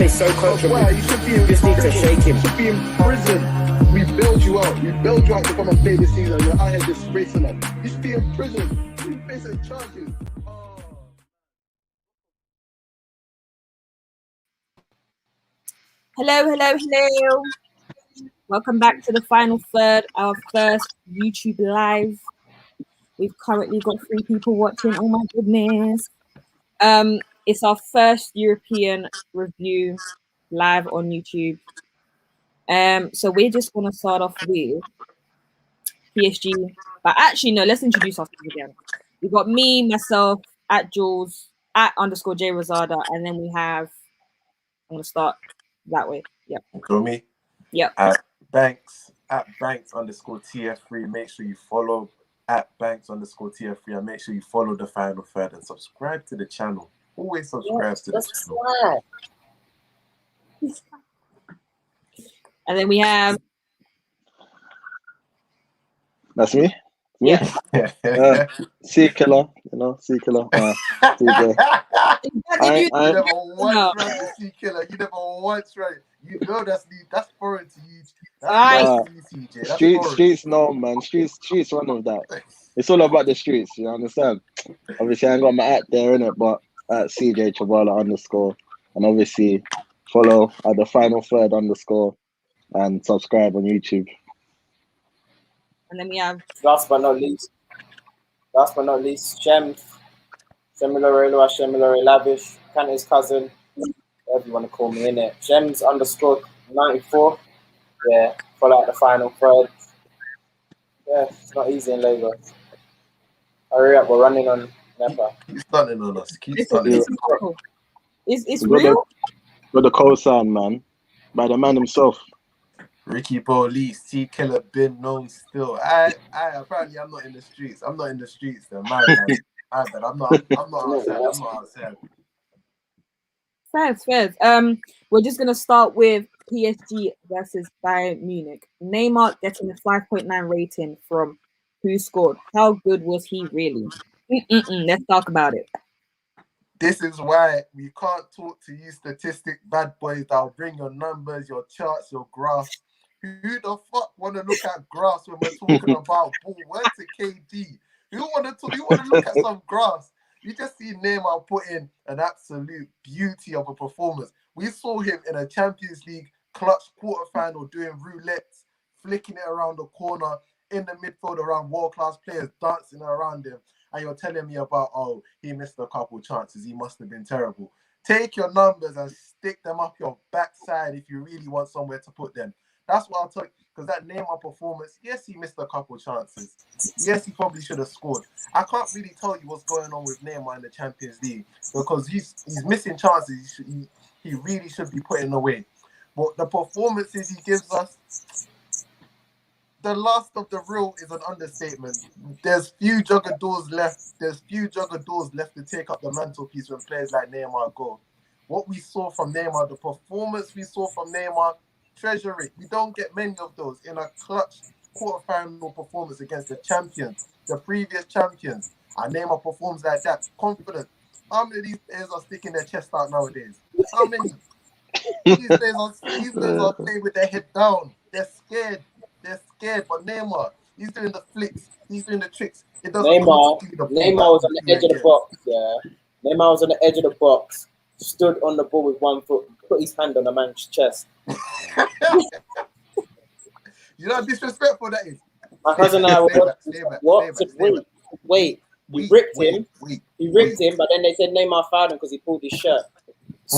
He's so confident. Well, you should be in just need to shake him. You should be in prison. We bailed you out. We bailed you out to come and play this season. You're out here disgracing us. You should be in prison. You facing charges. Hello. Welcome back to the final third, our first YouTube live. We've currently got 3 people watching. Oh my goodness. It's our first European review live on YouTube. So we're just gonna start off with PSG. But actually, no, let's introduce ourselves again. We've got me, myself, at Jules, at _ J Rosada, and then we have, I'm gonna start that way. Yep. Got me? Yep. At Banks _TF3. Make sure you follow at Banks _TF3 and make sure you follow the final third and subscribe to the channel. Always subscribe to the channel. And then we have. That's me? Yeah. C killer, C killer. You never once tried to C killer. You never once tried. You know that's foreign to you. That's Streets, no man. Streets run with that. It's all about the streets. You understand? Obviously, I ain't got my at there in it, but at CJ Chavala _ and obviously follow at the final third _ and subscribe on YouTube. And then we have last but not least, Shems, Shemilore Lavish, Kante's cousin, whatever you want to call me, innit? Shems _94. Yeah, follow out the final third. Yeah, it's not easy in Lagos. Hurry up, we're running on NEPA. Keep stunning on us. Keep stunning on us. It's real. Got the co-sign, man, by the man himself. Ricky Bowley, C killer, been known still. I apparently I'm not in the streets. I'm not in the streets. Then my bad. I'm not outside. Fairs. We're just gonna start with PSG versus Bayern Munich. Neymar getting a 5.9 rating from Who Scored. How good was he really? Let's talk about it. This is why we can't talk to you statistic bad boys that'll bring your numbers, your charts, your graphs. Who the fuck want to look at graphs when we're talking about ball? Where's the KD? You want to look at some graphs? You just see Neymar put in an absolute beauty of a performance. We saw him in a Champions League clutch quarterfinal doing roulettes, flicking it around the corner in the midfield around world-class players dancing around him. And you're telling me about, oh, he missed a couple chances. He must have been terrible. Take your numbers and stick them up your backside if you really want somewhere to put them. That's what I'll tell you. Because that Neymar performance, yes, he missed a couple chances. Yes, he probably should have scored. I can't really tell you what's going on with Neymar in the Champions League because he's missing chances. He really should be putting away. But the performances he gives us, the last of the real is an understatement. There's few jugadors left. There's few jugadors left to take up the mantelpiece when players like Neymar go. What we saw from Neymar, the performance we saw from Neymar, treasure it. We don't get many of those in a clutch quarterfinal performance against the champions, the previous champions. And Neymar performs like that, confident. How many of these players are sticking their chest out nowadays? How many? These players are playing with their head down. They're scared. But Neymar, he's doing the flicks. He's doing the tricks. Neymar was on the edge of the box. Yeah, Neymar was on the edge of the box. Stood on the ball with one foot, put his hand on the man's chest. You know how disrespectful that is. My cousin and I were wait. He ripped him, but then they said Neymar fouled him because he pulled his shirt.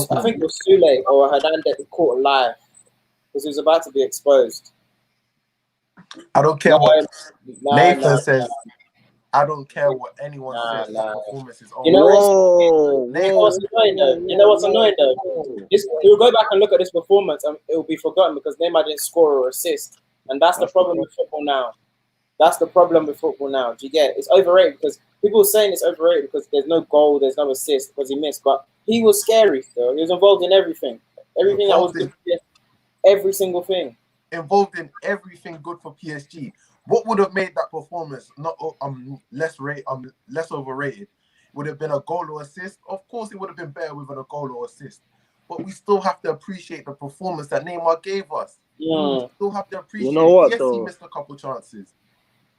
I think it was Sule or Hernandez caught alive because he was about to be exposed. I don't care what Nathan says. I don't care what anyone says. That performance is over. You know what's annoying though? You'll go back and look at this performance and it will be forgotten because Neymar didn't score or assist. And that's the problem with football now. Do you get it? It's overrated because people are saying it's overrated because there's no goal, there's no assist because he missed. But he was scary though. He was involved in everything. Everything that was good. Every single thing. Involved in everything good for PSG. What would have made that performance not less overrated? Would have been a goal or assist? Of course, it would have been better with a goal or assist. but we still have to appreciate the performance that Neymar gave us. Yeah. We still have to appreciate. You know what, yes, though? he missed a couple chances,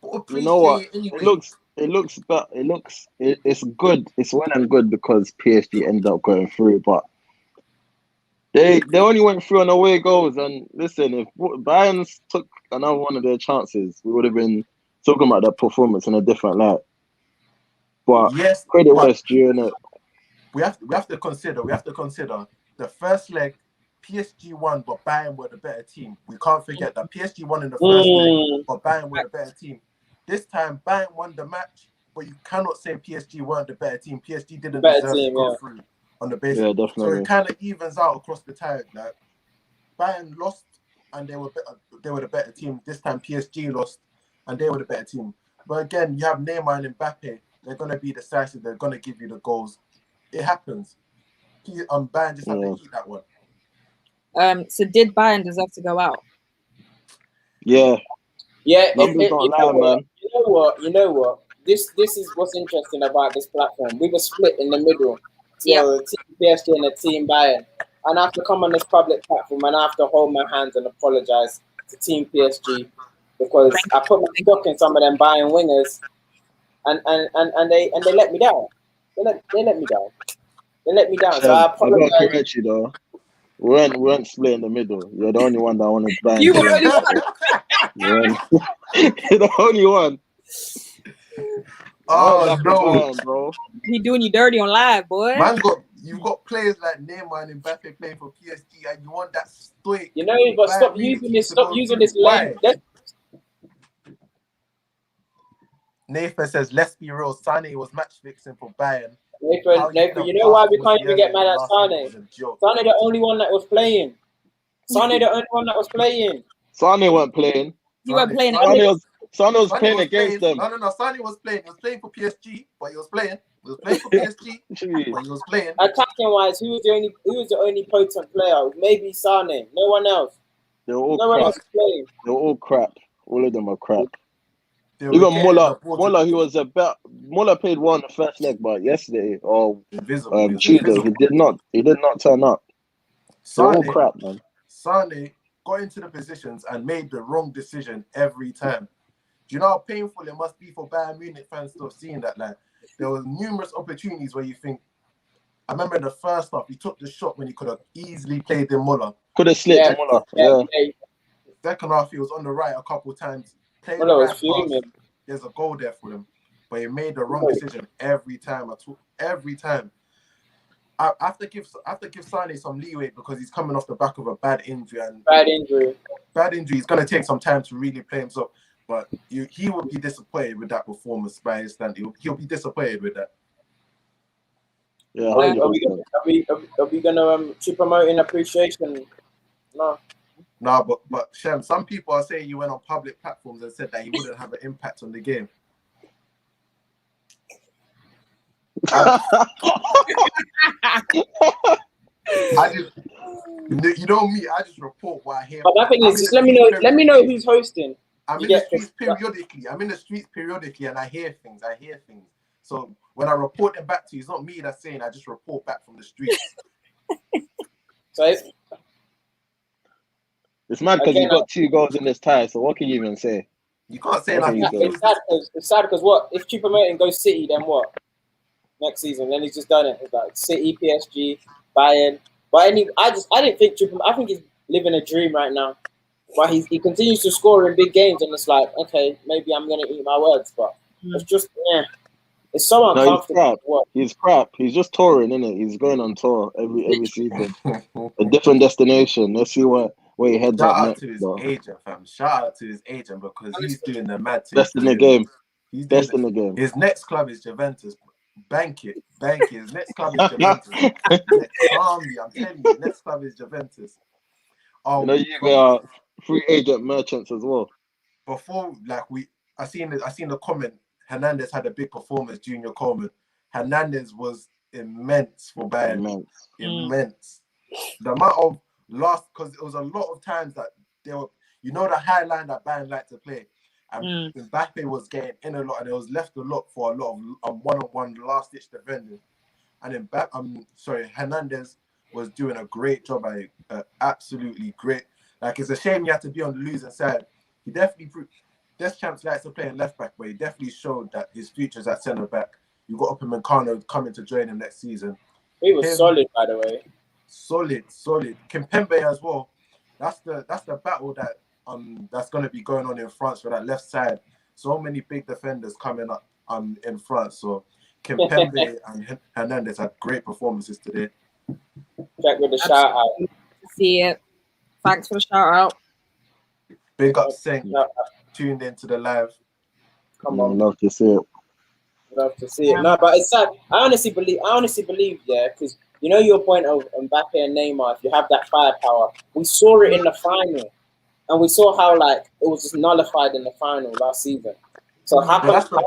but appreciate You know what? it anyway. It's good. It's well and good because PSG ended up going through, but they only went through on away goals. And listen, if Bayern took another one of their chances, we would have been talking about that performance in a different light. But Yes, credit but was due, innit? we have to consider the first leg. PSG won, but Bayern were the better team. We can't forget that PSG won in the first leg, but Bayern were the better team. This time, Bayern won the match, but you cannot say PSG weren't the better team. PSG didn't deserve to go through on the basis. Yeah, definitely. So it kind of evens out across the tide. Like Bayern lost, and they were the better team. This time, PSG lost, and they were the better team. But again, you have Neymar and Mbappe. They're gonna be decisive. They're gonna give you the goals. It happens. Bayern just have to keep that one. So did Bayern deserve to go out? Yeah. Yeah, Numbers don't lie, man. You know what? This is what's interesting about this platform. We were split in the middle. So Team PSG and a Team Bayern. And I have to come on this public platform and I have to hold my hands and apologize to Team PSG because I put my stock in some of them Bayern wingers and they let me down. They let me down. They let me down. So I I gotta apologize. correct you though. We weren't split in the middle. You're the only one that wanted Bayern. You were only one. You're the only one. Oh no, Bayern, bro! He doing you dirty on live, boy. You've got players like Neymar and Mbappe playing for PSG, and you want that stoic. You know, but stop using this lane. Nathan says, let's be real, Sané was match fixing for Bayern. Nathan, you know why we can't even get mad at Sané? Sané the only one that was playing. Sané weren't playing. He wasn't playing. Sané was playing against them. No. Sané was playing. He was playing for PSG, but he was playing. He was playing for PSG, but he was playing. Attacking wise, who was the only potent player? Maybe Sané. No one else. They were all no crap. one else was playing. They were all crap. All of them are crap. Even Muller, he was Muller played well in the first leg, but yesterday or Tuesday, he did not turn up. They're all crap, man. Sané got into the positions and made the wrong decision every time. Do you know how painful it must be for Bayern Munich fans to have seen that? Like, there were numerous opportunities where you think, I remember in the first half, he took the shot when he could have easily played in Muller. Could have slipped to Muller. Yeah. Second half, he was on the right a couple of times. Muller was fuming. There's a goal there for him. But he made the wrong decision every time. Every time. I have to give Sané some leeway because he's coming off the back of a bad injury. Bad injury. He's going to take some time to really play himself. But he will be disappointed with that performance by his stand. He'll be disappointed with that. Yeah. Are we gonna keep promoting appreciation? No, but Shem, some people are saying you went on public platforms and said that he wouldn't have an impact on the game. You know me, I just report what I hear. But that thing is, just let me know who's hosting. I'm in the streets periodically, and I hear things. So when I report them back to you, it's not me that's saying. I just report back from the streets. So it's mad because you got 2 goals in this tie. So what can you even say? You can't say nothing. It's sad because what if Choupo-Moting goes City? Then what? Next season, then he's just done it. It's like City, PSG, Bayern. But I didn't think I think he's living a dream right now. But he continues to score in big games, and it's like, okay, maybe I'm gonna eat my words, but it's just it's so uncomfortable. No, he's crap. He's just touring, isn't it? He's going on tour every season, a different destination. Let's see where he heads up next. Shout out to his agent because he's doing the mad thing. Best in the game. He's best in the game. His next club is Juventus. Bank it. His next club is Juventus. Calmly, I'm telling you, next club is Juventus. You got free agent merchants as well. Before, I seen the comment. Hernandez had a big performance. Junior Coleman. Hernandez was immense for Bayern. Immense. The amount of loss, because it was a lot of times that they were, the high line that Bayern like to play. And Mbappe was getting in a lot, and it was left a lot for a lot of one-on-one last-ditch defending. And then Hernandez was doing a great job at it, absolutely great. Like, it's a shame he had to be on the losing side. He definitely proved. Deschamps likes to play in left back, but he definitely showed that his future's at centre back. You got Upamecano coming to join him next season. He was solid, by the way. Solid. Kimpembe as well. That's the battle that's going to be going on in France for that left side. So many big defenders coming up in France. So Kimpembe and Hernandez had great performances today. Jack with the shout out. See it. Thanks for the shout out. Big up Senk, tuned into the live. Come on. Love to see it. Love to see it. No, but it's sad. I honestly believe, yeah, because you know your point of Mbappe and Neymar, if you have that firepower, we saw it in the final. And we saw how, like, it was just nullified in the final last season. So how come...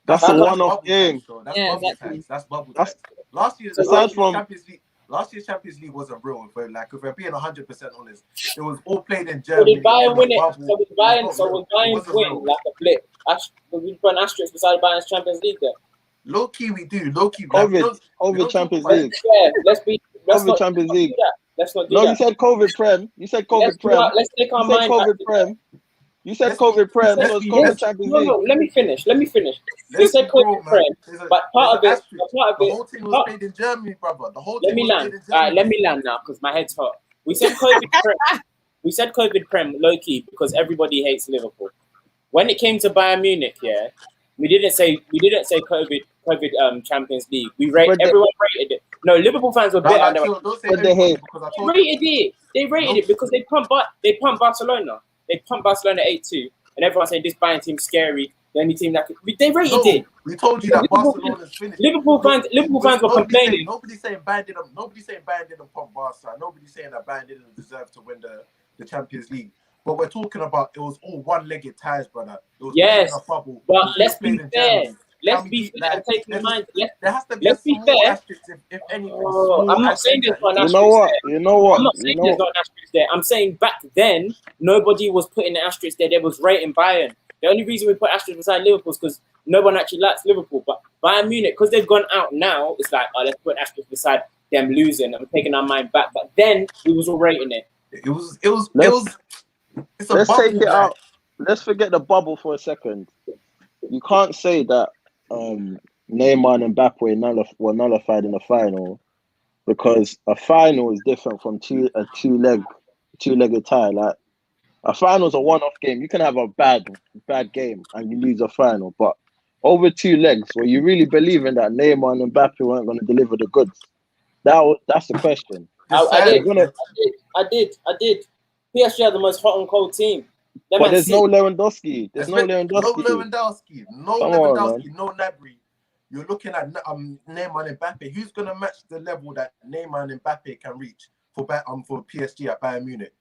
That's a one-off game. That's bubble tax. Last year's Champions League wasn't real. But like, if we're being 100% honest, it was all played in Germany. So did Bayern win it? So was Bayern's win like a blip? We put an asterisk beside Bayern's Champions League there. Low key, we do. Low key, COVID Champions League. Yeah, let's not Champions League. Let's not do that. No, you said COVID Prem. You said COVID Prem. Let's take our mind. COVID Prem. You said COVID Prem. So it's COVID Champions League. No, let me finish. You said COVID Prem, but part of it. The whole team was played in Germany, brother. The whole team. Let me land. All right, let me land now because my head's hot. We said COVID Prem. We said COVID Prem low key because everybody hates Liverpool. When it came to Bayern Munich, yeah, we didn't say COVID Champions League. Everyone rated it. No, Liverpool fans were better. They rated it because they pumped Barcelona. They pumped Barcelona 8-2, and everyone saying this Bayern team's scary. The only team that they rated it. We told you that Barcelona's finished. Liverpool fans were complaining. Nobody's saying Bayern didn't pump Barca. Nobody's saying that Bayern didn't deserve to win the Champions League. But we're talking about it was all one-legged ties, brother. It was yes, in a bubble. But let's be fair. Let's be fair and take in mind. Let's be fair. If anything, I'm not saying there's not an asterisk there. You know what? I'm not saying there's not an asterisk there. I'm saying back then, nobody was putting the asterisk there. They was rating Bayern. The only reason we put asterisk beside Liverpool is because no one actually likes Liverpool. But Bayern Munich, because they've gone out now, it's like, let's put an asterisk beside them losing and taking our mind back. But then we was all rating it. Let's take it out. Let's forget the bubble for a second. You can't say that Neymar and Mbappe were nullified in the final because a final is different from a two-legged tie. Like a final is a one-off game. You can have a bad game and you lose a final, but over 2 legs, were you really believing that Neymar and Mbappe weren't going to deliver the goods? That's the question. I did. PSG are the most hot and cold team. But there's no Lewandowski. No Lewandowski. No Gnabry. You're looking at Neymar and Mbappe. Who's going to match the level that Neymar and Mbappe can reach for PSG at Bayern Munich?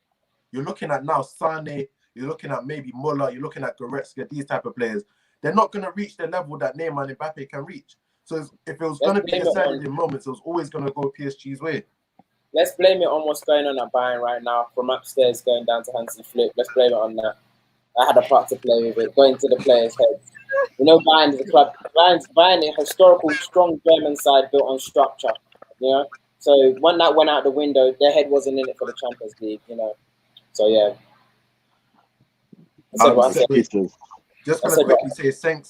You're looking at now Sane. You're looking at maybe Muller. You're looking at Goretzka. These type of players. They're not going to reach the level that Neymar and Mbappe can reach. So if it was going to be decided in moments, it was always going to go PSG's way. Let's blame it on what's going on at Bayern right now, from upstairs going down to Hansi Flick. Let's blame it on that. I had a part to play with it, going to the players' heads. You know, Bayern is a club. Bayern is a historical, strong German side built on structure. You know, so when that went out the window, their head wasn't in it for the Champions League. You know, so yeah. Just gonna quickly say, thanks,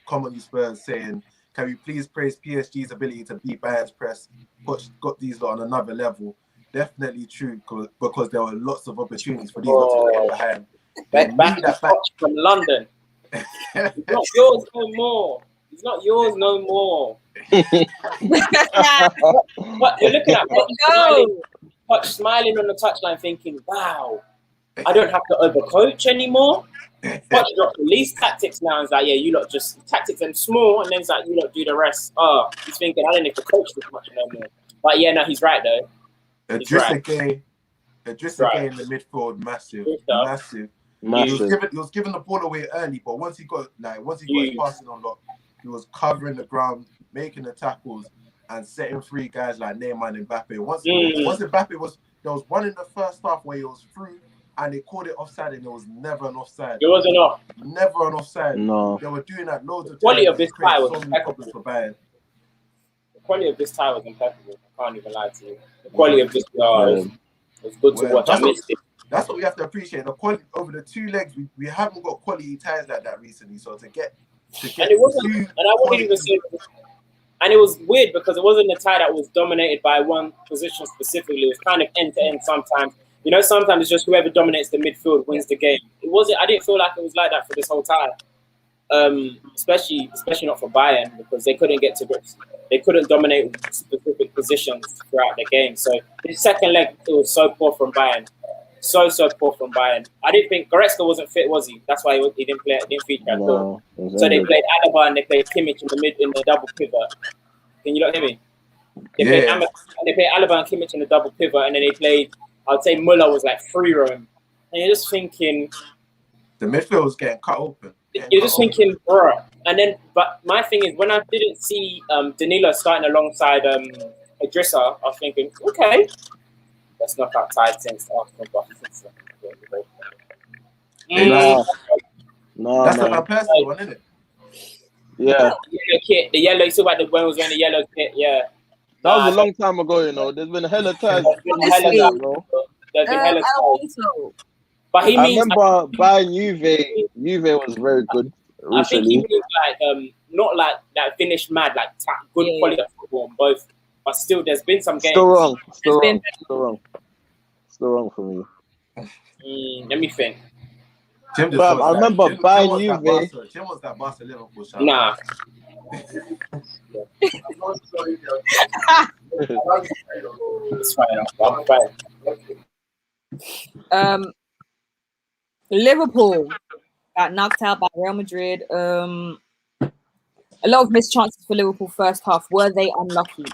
comment you Spurs saying, can we please praise PSG's ability to beat Bayern's press, got these lot on another level? Definitely true, because there were lots of opportunities for these lot to get behind. Back from London. It's not yours no more. It's not yours no more. But you're looking at Poch smiling on the touchline thinking, wow, I don't have to overcoach anymore. Poch got police tactics now. It's like, yeah, you lot just tactics and small, and then it's like, you lot do the rest. Oh, he's thinking, I don't need to coach this much no more. But yeah, no, he's right though. Idrissa Gueye in the midfield, massive. He was giving the ball away early, but once he got his passing on lock, he was covering the ground, making the tackles, and setting free guys like Neymar and Mbappe. Once Mbappe there was one in the first half where he was through, and they called it offside, and it was never an offside. It wasn't off. Never an offside. No. They were doing that loads of times. Quality of this guy was so many problems for Bayern. quality of this tie was impeccable. I can't even lie to you. The quality of this was good to watch. I missed it. That's what we have to appreciate. The quality over the 2 legs, we haven't got quality ties like that recently. So to get and it wasn't, and I wouldn't even say, and it was weird because it wasn't a tie that was dominated by one position specifically. It was kind of end to end sometimes. You know, sometimes it's just whoever dominates the midfield wins the game. It wasn't. I didn't feel like it was like that for this whole tie. Especially not for Bayern, because they couldn't get to grips. They couldn't dominate specific positions throughout the game. So the second leg, it was so poor from Bayern. So poor from Bayern. I didn't think Goretzka wasn't fit, was he? That's why he didn't play. Didn't feature at all. So they played Alaba and they played Kimmich in the double pivot. Can you not hear me? They played Alaba and Kimmich in the double pivot, and then they played. I'd say Muller was like free roam, and you're just thinking the midfield was getting cut open. You're just thinking, bro. And then, but my thing is, when I didn't see Danilo starting alongside Idrissa, I was thinking, okay, let's knock out tight since Arsenal. No, that's man. a personal one, isn't it? Yeah. The yellow. You saw about the when was wearing the yellow kit. Yeah. That was a long time ago, you know. There's been hella ties. There's been hella ties. But he means. I remember buying Juve was very good recently. I think he means like not like that finished mad, like good quality of football on both. But still, there's been some games. Still wrong for me. Let me think. I remember buying Juve. Jim was that Barca Liverpool shot. Nah. It's fine. Liverpool got knocked out by Real Madrid. A lot of missed chances for Liverpool first half. Were they unlucky?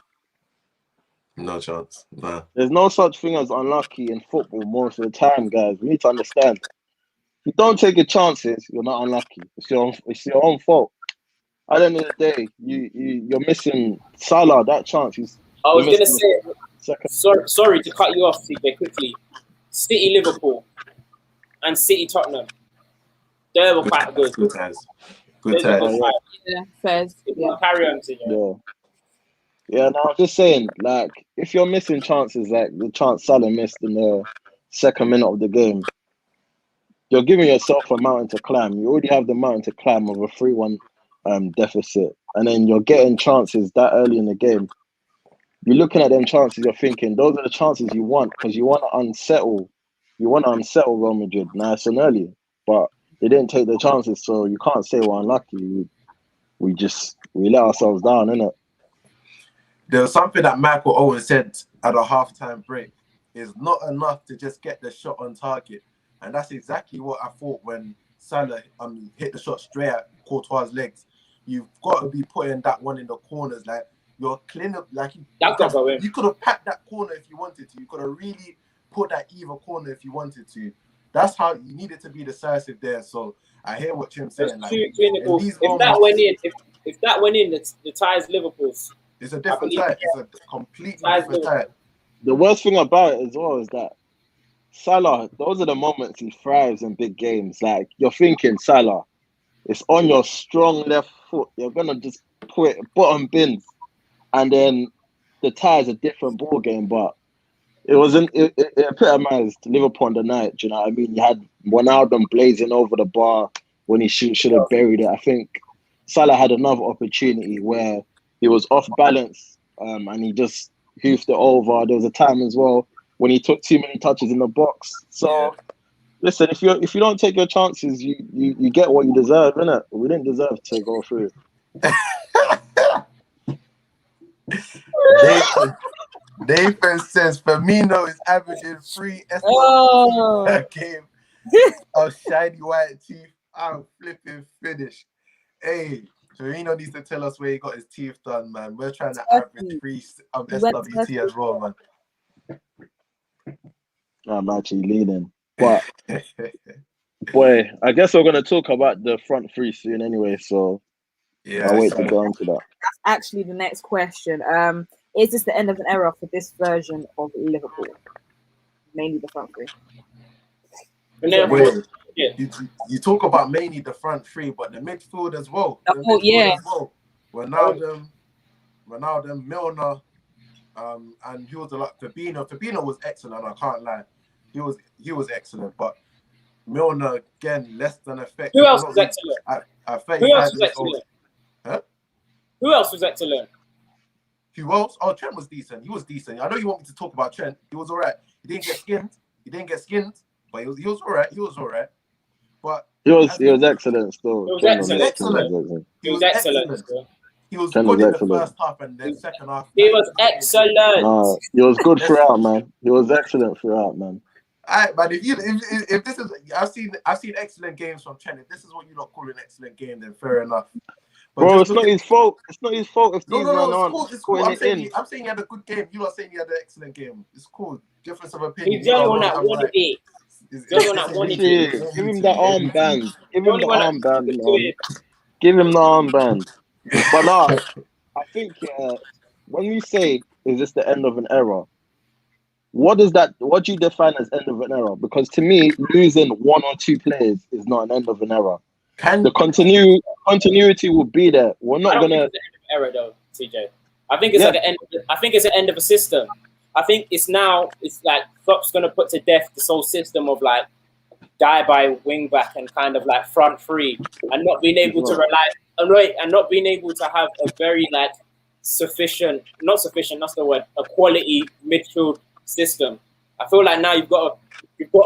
No chance. Nah. There's no such thing as unlucky in football most of the time, guys. We need to understand. If you don't take your chances, you're not unlucky. It's your own fault. At the end of the day, you're missing Salah that chance. I was gonna say, sorry to cut you off, CJ, quickly. City Liverpool and City Tottenham. They were quite good. Good ties. Yeah, fairs. Yeah. Carry on, CJ. Yeah, no, I'm just saying, like, if you're missing chances like the chance Salah missed in the second minute of the game, you're giving yourself a mountain to climb. You already have the mountain to climb of a 3-1 deficit, and then you're getting chances that early in the game. You're looking at them chances, you're thinking, those are the chances you want, because you want to unsettle Real Madrid nice and early, but they didn't take the chances, so you can't say we're unlucky. We let ourselves down, innit? There was something that Michael Owen said at a halftime break. It's not enough to just get the shot on target. And that's exactly what I thought when Salah hit the shot straight at Courtois' legs. You've got to be putting that one in the corners. Like, you're clean up. Like, you could have packed that corner if you wanted to. You could have really put that either corner if you wanted to. That's how you needed to be decisive there. So I hear what Tim's saying. Like, if that went in, the tie is Liverpool's. It's a different tie. It's a completely different tie. The worst thing about it as well is that Salah, those are the moments he thrives in big games. Like, you're thinking, Salah, it's on your strong left foot. You're going to just put it bottom bins. And then the tie is a different ball game. But it epitomized Liverpool on the night. Do you know what I mean? You had Ronaldo blazing over the bar when he should have buried it. I think Salah had another opportunity where he was off balance and he just hoofed it over. There was a time as well when he took too many touches in the box. So, listen, if you don't take your chances, you get what you deserve, innit? We didn't deserve to go through. Nathan says Firmino is averaging 3 S1 per game of shiny white teeth. I'm flipping finished. Hey, Firmino needs to tell us where he got his teeth done, man. We're trying to average 3 SWT as well, man. I'm actually leaning. But, boy, I guess we're going to talk about the front three soon anyway, so I'll wait to go into that. That's actually the next question. Is this the end of an era for this version of Liverpool? Mainly the front three. You talk about mainly the front three, but the midfield as well. As well. Ronaldo, Ronaldo, Milner, and he was a lot. Fabinho was excellent. I can't lie, he was excellent. But Milner again, less than effective. Who else was excellent? At Who else 35 was years old. excellent? Huh? Who else was excellent? Who else? Oh, Trent was decent. He was decent. I know you want me to talk about Trent. He was all right. He didn't get skinned. But he was all right. He was all right. But he was excellent still. He was Trent excellent. Excellent. He was excellent. He was Trent good was in the excellent. first half, and then second half. He was excellent. He was good throughout, man. He was excellent throughout, man. Alright, man. If this is, I've seen excellent games from Trent. If this is what you not call an excellent game, then fair enough. But bro, it's not his fault. It's not his fault if these men aren't cool. I'm putting saying he had a good game. You not saying he had an excellent game. It's cool. Difference of opinion. He's the only one that wanted it. The only one that wanted it. Give him the armband. Give him The only the one that armband, wanted to man. it. Give him the armband. But nah, I think when we say is this the end of an era, what do you define as end of an era? Because to me, losing one or two players is not an end of an era. The continuity will be there. We're not gonna. It's the end of an era, though, TJ. I think it's like the end. I think it's the end of a system. I think it's like Klopp's gonna put to death this whole system of like die by wing back and kind of like front three and not being able to rely and not being able to have a very like not sufficient, that's the word, a quality midfield system. I feel like now you've got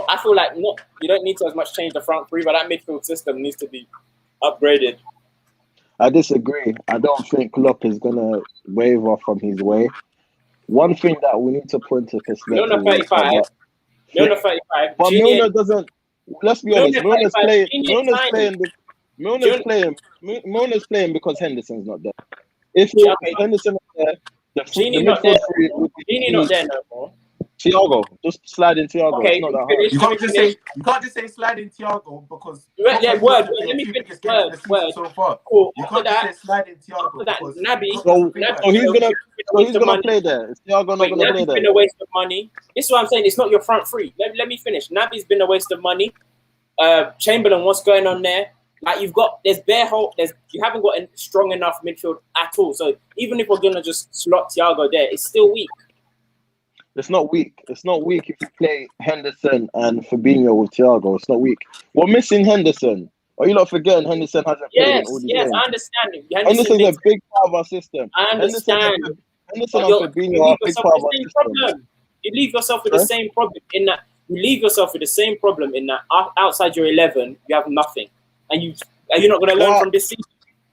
I feel like you don't need to as much change the front three, but that midfield system needs to be upgraded. I disagree. I don't think Klopp is gonna waver from his way. One thing that we need to put into perspective. Milner 35. Milner 35. But Milner doesn't. Let's be honest. Milner's playing because Henderson's not there. If Henderson is there, the midfield three would be. Gini not there no more. Thiago, just slide in Thiago. Okay, it's not that hard. You can't just say slide in Thiago because let me finish. So far. Cool. You can't just say slide in Thiago because Naby. So he's gonna play there. Is Thiago not gonna play there? Been a waste of money. This is what I'm saying. It's not your front three. Let me finish. Naby's been a waste of money. Chamberlain, what's going on there? Like there's bare hope. You haven't got a strong enough midfield at all. So even if we're gonna just slot Thiago there, it's still weak. It's not weak. It's not weak if you play Henderson and Fabinho with Thiago. It's not weak. We're missing Henderson. Are you not forgetting Henderson hasn't played in all these games? I understand it. Henderson's a big part of our system. I understand. Henderson and Fabinho are a big part of our system. You leave yourself with the same problem in that. You leave yourself with the same problem in that outside your 11, you have nothing, and you're not going to learn from this season.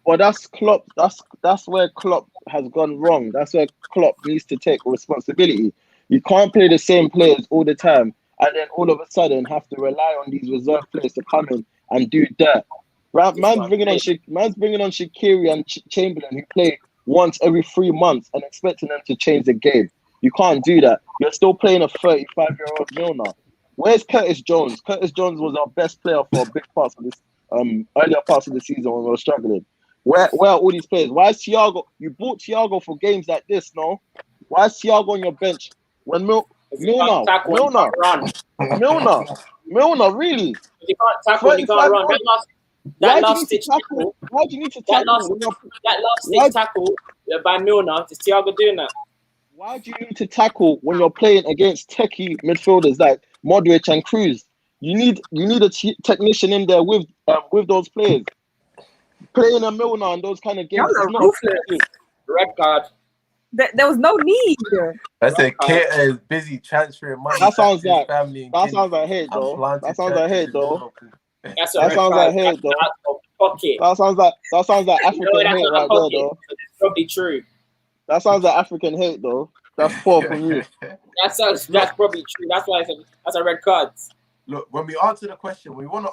Well, that's Klopp. That's where Klopp has gone wrong. That's where Klopp needs to take responsibility. You can't play the same players all the time and then all of a sudden have to rely on these reserve players to come in and do that. Right? Man's bringing on Shaqiri and Chamberlain who play once every 3 months and expecting them to change the game. You can't do that. You're still playing a 35-year-old Milner. Where's Curtis Jones? Curtis Jones was our best player for big parts of this earlier parts of the season when we were struggling. Where are all these players? Why is Thiago? You bought Thiago for games like this, no? Why is Thiago on your bench? When Milner, really? You can't tackle, you can't run. That last stitch tackle. Why do you need to tackle? That last stitch tackle by Milner, is Thiago doing that? Why do you need to tackle when you're playing against techie midfielders like Modric and Cruz? You need a technician in there with those players. Playing a Milner and those kind of games. Red card. There was no need. I said Keita is busy transferring money. That sounds like hate, though. That sounds like hate, though. That sounds like hate, though. That sounds like African hate right there, though. It's probably true. That sounds like African hate, though. That's poor from you. That's probably true. That's why that's a red card. Look, when we want to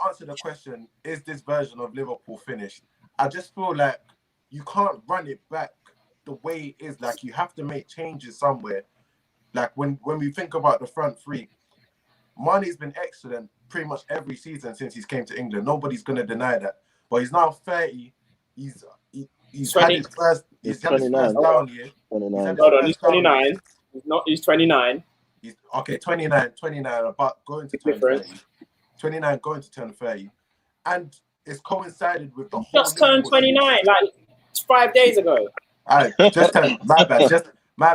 answer the question, is this version of Liverpool finished? I just feel like you can't run it back the way it is. Like, you have to make changes somewhere. Like, when we think about the front three, Mane's been excellent pretty much every season since he's came to England. Nobody's going to deny that. But he's now 30. He's had his first down year. 29. Hold on, he's 29. He's 29. He's 29, about going to turn 30. 29 going to turn 30. And it's coincided with the whole... Just turned 29, like 5 days ago. I just turned my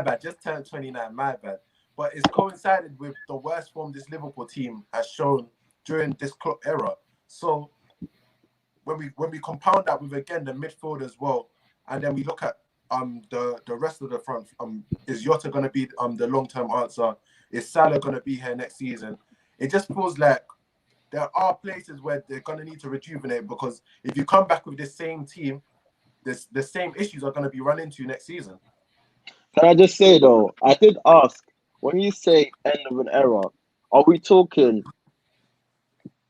bad. Just turned 29. My bad. But it's coincided with the worst form this Liverpool team has shown during this Klopp era. So when we compound that with again the midfield as well, and then we look at the rest of the front, is Jota going to be the long-term answer? Is Salah going to be here next season? It just feels like there are places where they're going to need to rejuvenate, because if you come back with this same team, the same issues are going to be run into next season. Can I just say though, I did ask, when you say end of an era, are we talking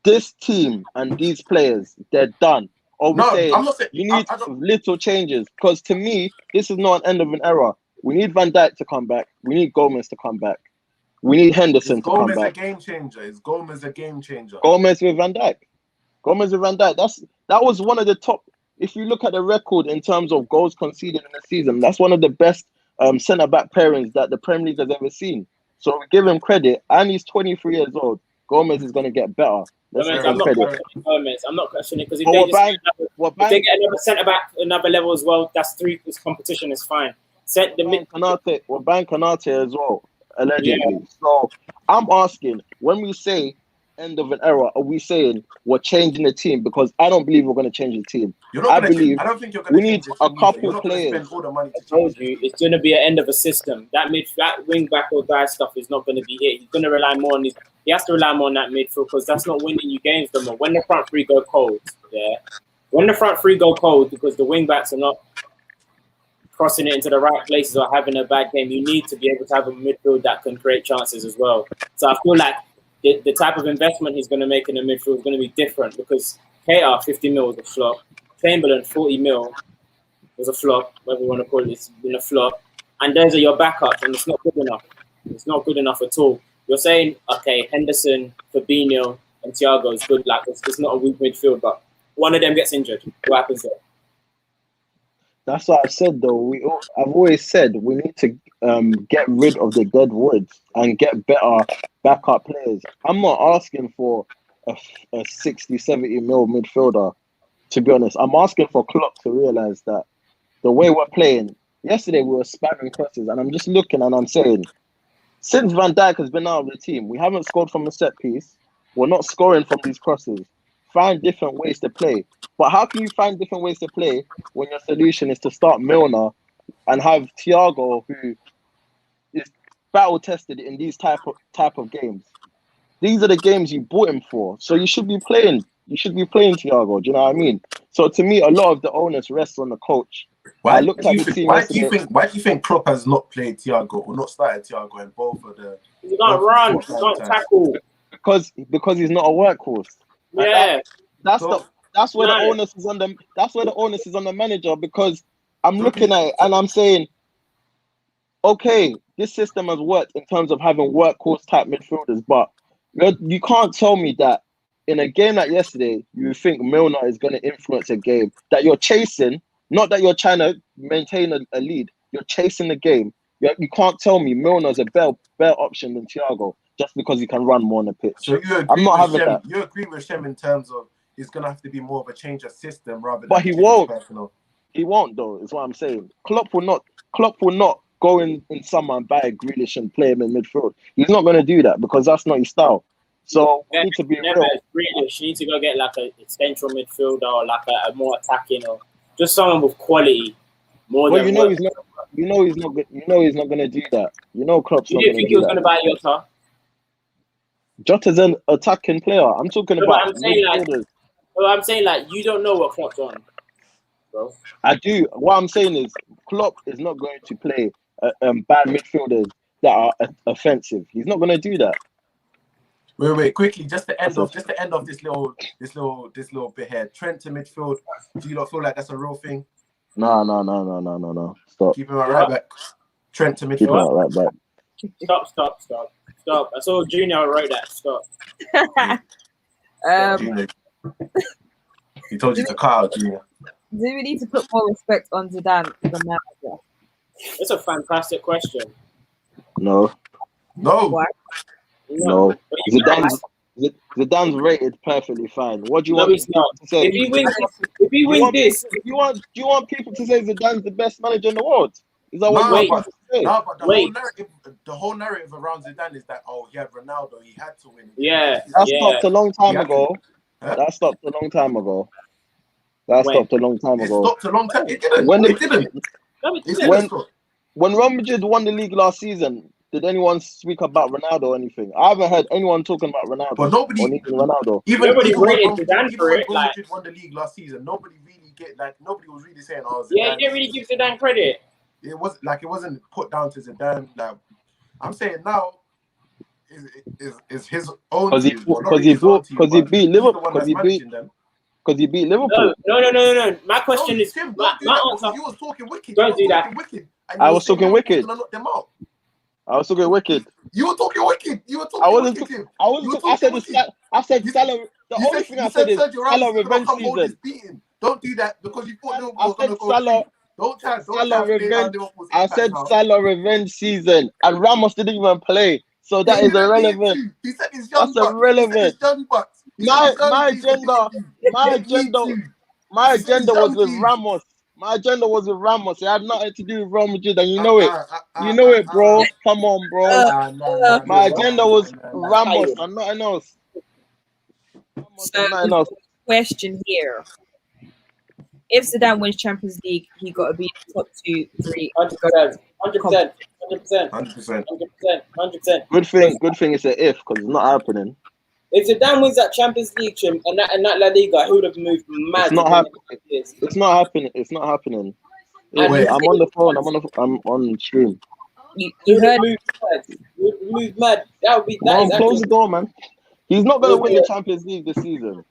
this team and these players, they're done? Or we saying I'm not saying you need little changes? Because to me, this is not an end of an era. We need Van Dijk to come back. We need Gomez to come back. We need Henderson to come back. Gomez a game changer? Is Gomez a game changer? Gomez with Van Dijk. Gomez with Van Dijk. That was one of the top. If you look at the record in terms of goals conceded in the season, that's one of the best centre-back pairings that the Premier League has ever seen. So we give him credit, and he's 23 years old. Gomez is going to get better. I'm not questioning Gomez. I'm not questioning, because if they get another centre-back, another level as well, that's three. This competition is fine. We're buying Konate as well, allegedly. Yeah. So I'm asking, when we say end of an era, are we saying we're changing the team? Because I don't believe we're going to change the team. I don't think you're going to. We need a couple players. Spend all the money I told you, it's going to be an end of a system. That wing back or die stuff is not going to be it. He's going to rely more on he has to rely more on that midfield, because that's not winning you games no more. When the front three go cold, because the wing backs are not crossing it into the right places or having a bad game, you need to be able to have a midfield that can create chances as well. So I feel like the type of investment he's going to make in the midfield is going to be different, because KR 50 mil was a flop, Chamberlain 40 mil was a flop, whatever you want to call it, it's been a flop, and those are your backups, and it's not good enough. It's not good enough at all. You're saying, okay, Henderson, Fabinho, and Thiago is good. Like it's not a weak midfield, but one of them gets injured. What happens there? That's what I've said, though. I've always said we need to get rid of the dead woods and get better backup players. I'm not asking for a 60, 70 mil midfielder, to be honest. I'm asking for Klopp to realise that the way we're playing, yesterday we were spamming crosses, and I'm just looking and I'm saying, since Van Dijk has been out of the team, we haven't scored from a set piece. We're not scoring from these crosses. Find different ways to play. But how can you find different ways to play when your solution is to start Milner and have Thiago, who is battle tested in these type of games? These are the games you bought him for. So you should be playing. You should be playing Thiago. Do you know what I mean? So to me, a lot of the onus rests on the coach. Why do you think Klopp has not played Thiago or not started Thiago in both of the? He can't run. He can't tackle. Because he's not a workhorse. Yeah. That's where the onus is on them. That's where the onus is on the manager, because I'm looking at it and I'm saying, okay, this system has worked in terms of having workhorse type midfielders, but you can't tell me that in a game like yesterday, you think Milner is going to influence a game that you're chasing, not that you're trying to maintain a lead. You're chasing the game. You can't tell me Milner's a better option than Thiago just because he can run more on the pitch. So I'm not having that. You agree with Shem in terms of it's going to have to be more of a change of system rather than. But he won't. Personal. He won't, though. Is what I'm saying. Klopp will not go in summer and buy a Grealish and play him in midfield. He's not going to do that because that's not his style. So we need to be real. Grealish, you need to go get like a central midfielder or like a more attacking or just someone with quality. Well, he's not. He's not going to do that. Klopp's not going to do that. You think he was going to buy Jota? Jota's an attacking player. I'm talking about. I'm saying you don't know what Klopp's on, bro. I do. What I'm saying is Klopp is not going to play bad midfielders that are offensive. He's not going to do that. Wait, quickly, just to end off this little bit here. Trent to midfield. Do you not feel like that's a real thing? No. Stop. Keep him right back. Trent to midfield. Keep him right back. Stop. I saw Junior wrote that. Stop. Junior. He told you to cut out, Junior. Do we need to put more respect on Zidane as a manager? It's a fantastic question. No. Why? No. Zidane's rated perfectly fine. What do you No, want he's people not. to say? If he wins Do you want this, people, do you want people to say Zidane's the best manager in the world? Is that what you No, want but people to say? no, but Wait. the whole narrative around Zidane is that he had Ronaldo, he had to win. Yeah, That yeah. stopped a long time Yeah. ago. Huh? That stopped a long time ago. That When? stopped a long time It ago. stopped a long time. It didn't. When It didn't. No, it It didn't. didn't stop. When Real Madrid won the league last season, did anyone speak about Ronaldo or anything? I haven't heard anyone talking about Ronaldo. But nobody, or needing Ronaldo. Nobody when rated Real Zidane Madrid, for when it, Real like- Madrid won the league last season, nobody was really saying, "Oh, Zidane." Yeah, you didn't really give Zidane credit. It wasn't put down to Zidane. Like I'm saying now, is his own Because he team. Well, not really his own team, because he but beat he's the Liverpool. one that's managing them. Because he beat Liverpool. No. My question is, Tim, my don't do that answer. because you was talking wicked. Don't do that. And I you was saying talking Liverpool's wicked. gonna knock them out. I was talking wicked. You were talking wicked. You were talking I wasn't. wicked, Tim. I wasn't. You were I said talking the. I said You- Salah. The You only said, thing you I said is Sergio Ramos Salah is gonna revenge come hold this season. beating. Don't do that because you thought Liverpool I was gonna said go Salah. free. Don't try to Salah play down revenge. Liverpool's I impact said now. Salah revenge season, and Ramos didn't even play. So that He is didn't need irrelevant. to. He said his young That's bucks. He said irrelevant. his young bucks. He said My his young G's will agenda. beat you. My They need agenda. to. My He said his agenda was young with G's. Ramos. My agenda was with Ramos. It had nothing to do with Real Madrid, and you know it. You know it, bro. bro. Come on, bro. My agenda was Ramos and nothing else. Ramos So, and nothing else. question here: if Zidane wins Champions League, he got to be top 2, 3. 100%. 100%. 100%. 100%. 100%. Good thing it's an if because it's not happening. If Zidane wins that Champions League and that La Liga, he would have moved mad. It's not happening. It's not happening. It's not happening. And I'm on the phone. I'm on stream. You heard moved mad. You would move mad. That would be Come on, that. close the door, man. He's not gonna win the Yeah. Champions League this season.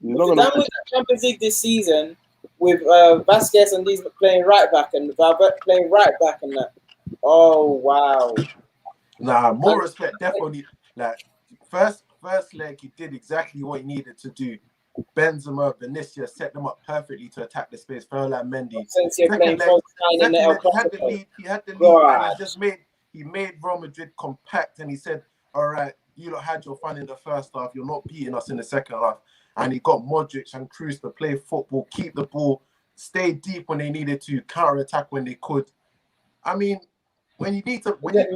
He's If not gonna Zidane win. wins that Champions League this season with Vasquez and these playing right back and Valverde playing right back and that. Oh wow. Nah, more respect, definitely. Like first leg, he did exactly what he needed to do. Benzema, Vinicius set them up perfectly to attack the space. Ferland Mendy. Since you're playing Second false nine in the El leg, he had the Clasico. lead. He had the lead, God. and he made Real Madrid compact. And he said, "All right, you lot had your fun in the first half. You're not beating us in the second half." And he got Modric and Kroos to play football, keep the ball, stay deep when they needed to, counter attack when they could. I mean, when you need to, when Is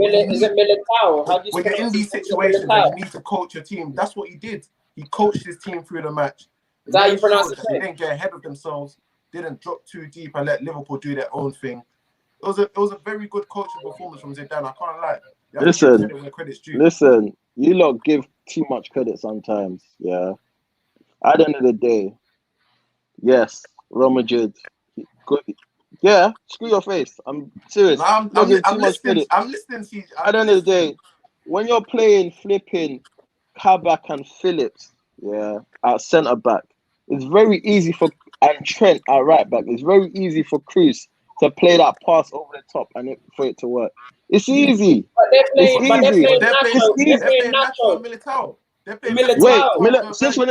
it Militao? How do you when you're in these situations and you need to coach your team, that's what he did. He coached his team through the match. Is that how you pronounce They it? didn't get ahead of themselves, didn't drop too deep and let Liverpool do their own thing. It was a very good coaching performance from Zidane. I can't lie. You have to give credit where credit's due. Listen, you lot give too much credit sometimes. Yeah. At the end of the day, yes, Real Madrid. Good. Yeah, screw your face. I'm serious. I'm listening, CJ. At the end of the day, when you're playing flipping Kabak and Phillips, yeah, at centre back, it's very easy for and Trent at right back. It's very easy for Kroos to play that pass over the top and for it to work. It's easy. But they're playing Nacho and Militao. Militao. Since when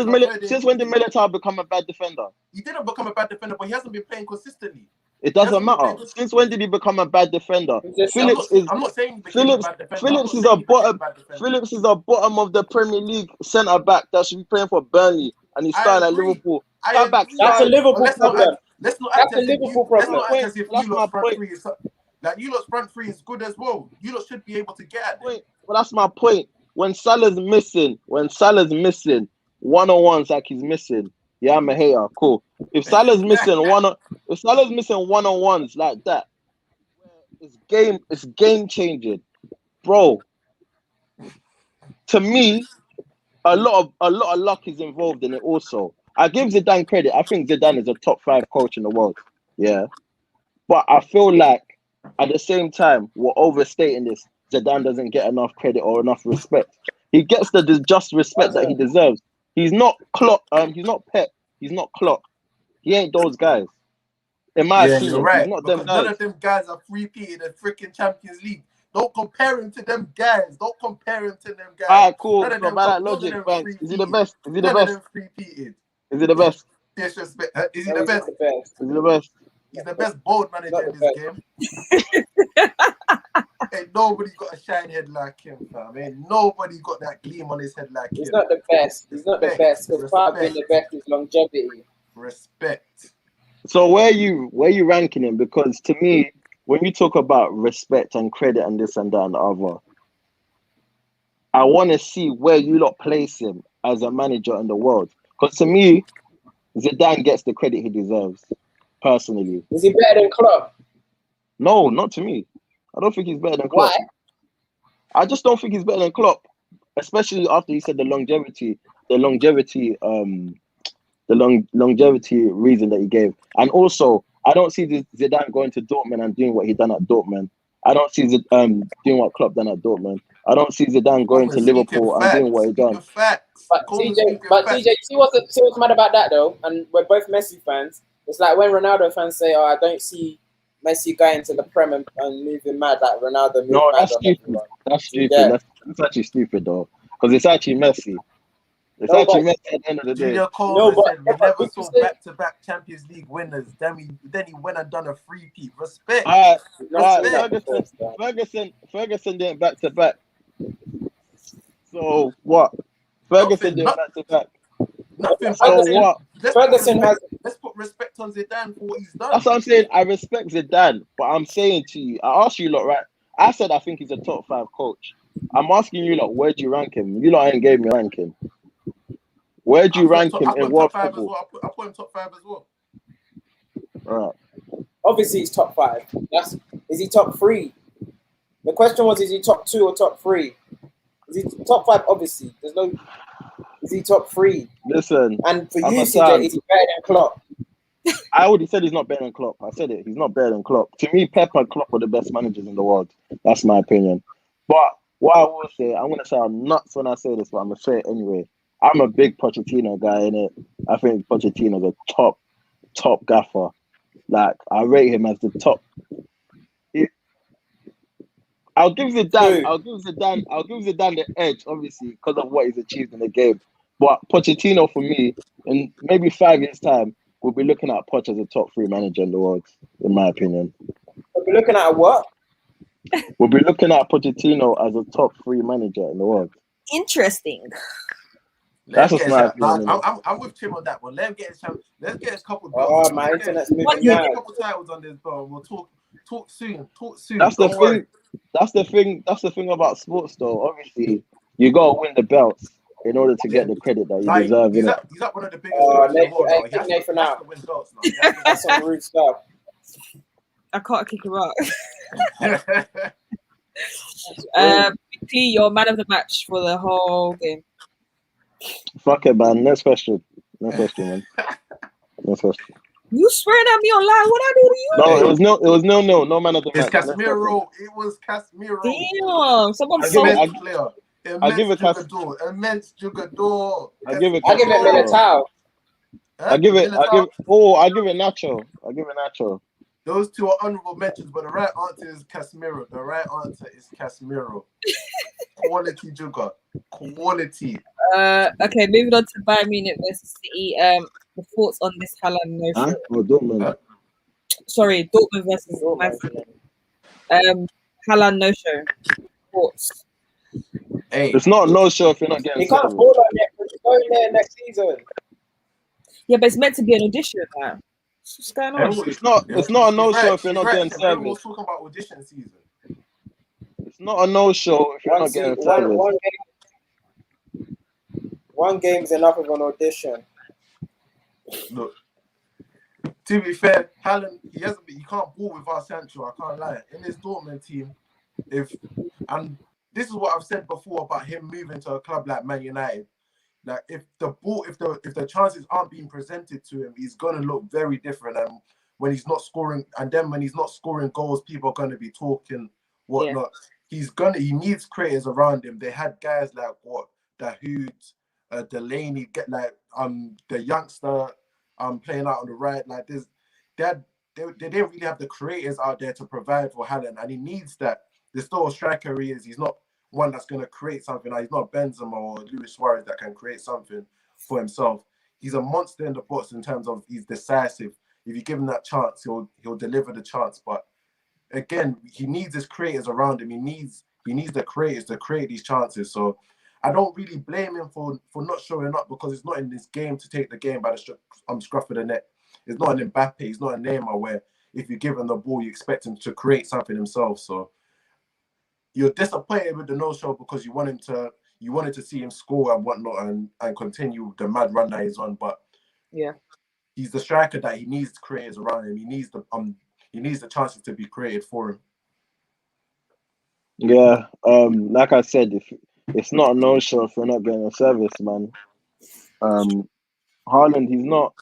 did Militao become a bad defender? He didn't become a bad defender, but he hasn't been playing consistently. It doesn't matter. Since when did he become a bad defender? I'm not saying he became a bad defender. Phillips is a bottom of the Premier League centre back that should be playing for Burnley, and he's starting at Liverpool. That's a Liverpool problem. Let's not That's a Liverpool problem. Let's not act as if you lot's front three is like you lot's front three is good as well. You lot should be able to get at them. Well, that's my point. When Salah's missing one-on-ones like he's missing, yeah, I'm a hater. Cool. If Salah's missing one-on-ones like that, it's game changing, bro. To me, a lot of luck is involved in it. Also, I give Zidane credit. I think Zidane is a top 5 coach in the world. Yeah, but I feel like at the same time we're overstating this. Zidane doesn't get enough credit or enough respect. He gets the just respect that he deserves. He's not Klopp. He's not Pep. He's not Klopp. He ain't those guys. In my opinion, you're right. He's not them guys. None of them guys are three-peated in freaking Champions League. Don't compare him to them guys. Alright, cool. By that logic, thanks. Is he the best? Is he the best? Is he the best? Disrespect. Is he the best? Is he the best? He's the best bold manager in this game. Ain't nobody got a shine head like him, fam. Ain't nobody got that gleam on his head like him. He's not the best. He's not the best. Because part of being the best is longevity. Respect. So where you ranking him? Because to me, when you talk about respect and credit and this and that and the other, I want to see where you lot place him as a manager in the world. Because to me, Zidane gets the credit he deserves, personally. Is he better than Klopp? No, not to me. I don't think he's better than Klopp. Why? I just don't think he's better than Klopp, especially after he said the longevity reason that he gave. And also, I don't see Zidane going to Dortmund and doing what he done at Dortmund. I don't see doing what Klopp done at Dortmund. I don't see Zidane going to Liverpool and doing what he done. But TJ, see what's mad about that though? And we're both Messi fans. It's like when Ronaldo fans say, "Oh, I don't see Messi going to the Prem and moving mad like Ronaldo moved No, mad." that's stupid. That's stupid. That's actually stupid though, because it's actually Messi. It's actually Messi at the end of the day. Junior Coleman said we never saw back-to-back Champions League winners. Then he went and done a free-peat. Respect. Ferguson didn't back-to-back. So what? Ferguson didn't back-to-back. Nothing. So what? Let's put respect on Zidane for what he's done. That's what I'm saying. I respect Zidane, but I'm saying to you, I asked you lot, right? I said I think he's a top 5 coach. I'm asking you lot, where do you rank him? You lot ain't gave me a ranking. Where do you rank him in world football? I put him top 5 as well. Right. Obviously, he's top 5. Is he top 3? The question was, is he top 2 or top 3? Is he top 5? Obviously, there's no. Is he top 3? Listen. And for you, CJ, is he better than Klopp? I already said he's not better than Klopp. I said it. He's not better than Klopp. To me, Pep and Klopp are the best managers in the world. That's my opinion. But what I will say, I'm going to sound nuts when I say this, but I'm going to say it anyway. I'm a big Pochettino guy, innit? I think Pochettino's a top gaffer. Like, I rate him as the top. I'll give Zidane the edge, obviously, because of what he's achieved in the game. But Pochettino, for me, in maybe 5 years' time, we'll be looking at Poch as a top 3 manager in the world, in my opinion. We'll be looking at what? We'll be looking at Pochettino as a top 3 manager in the world. Interesting. That's just my opinion. I'm with Tim on that one. Let him get his chance. Let's get a couple. Oh, my internet's moving now. Get a couple titles on this, bro. We'll talk soon. That's the thing. That's the thing about sports, though. Obviously, you gotta win the belts in order to get the credit that you deserve. He's up one of the biggest. He has to win belts now. That's some rude stuff. I can't kick her out. Quickly, your man of the match for the whole game. Fuck it, man. Next question, man. Next question. You swearing at me online? What I do to you? No, it was no man of the match. It's Casemiro. It was Casemiro. Damn, someone I'll give it immense jugador. I give it Militao. I give it Nacho. Those two are honorable mentions, but the right answer is Casemiro. Quality Juga. Quality. Okay, moving on to Bayern Munich versus City. The thoughts on this Haaland no-show? Dortmund. Sorry, Dortmund versus Man City. Haaland no-show. Thoughts? Hey, it's not a no-show if you're not getting. He can't fall on it, but he's going there next season. Yeah, but it's meant to be an audition now. What's going on? It's not a no-show if you're not getting service. Everyone's talking about audition season. It's not a no-show if you're not getting service. One game is enough of an audition. Look, to be fair, Haaland, he can't ball without Sancho. I can't lie. In his Dortmund team, and this is what I've said before about him moving to a club like Man United. Like if the chances aren't being presented to him, he's gonna look very different. And when he's not scoring, goals, people are gonna be talking whatnot. Yeah. He needs creators around him. They had guys like Dahoud, Delaney, the youngster playing out on the right. Like they didn't really have the creators out there to provide for Haaland, and he needs that. The sort of striker he is, he's not one that's going to create something. Like, he's not Benzema or Luis Suarez that can create something for himself. He's a monster in the box in terms of he's decisive. If you give him that chance, he'll deliver the chance. But again, he needs his creators around him. He needs the creators to create these chances. So I don't really blame him for not showing up, because it's not in this game to take the game by the scruff of the neck. It's not an Mbappe. It's not a Neymar where if you give him the ball, you expect him to create something himself. So you're disappointed with the no-show because you wanted to see him score and whatnot and continue the mad run that he's on. But yeah, he's the striker that he needs creators around him. He needs the chances to be created for him. Yeah, like I said, if it's not a no-show if you're not getting a service, man. Haaland, he's not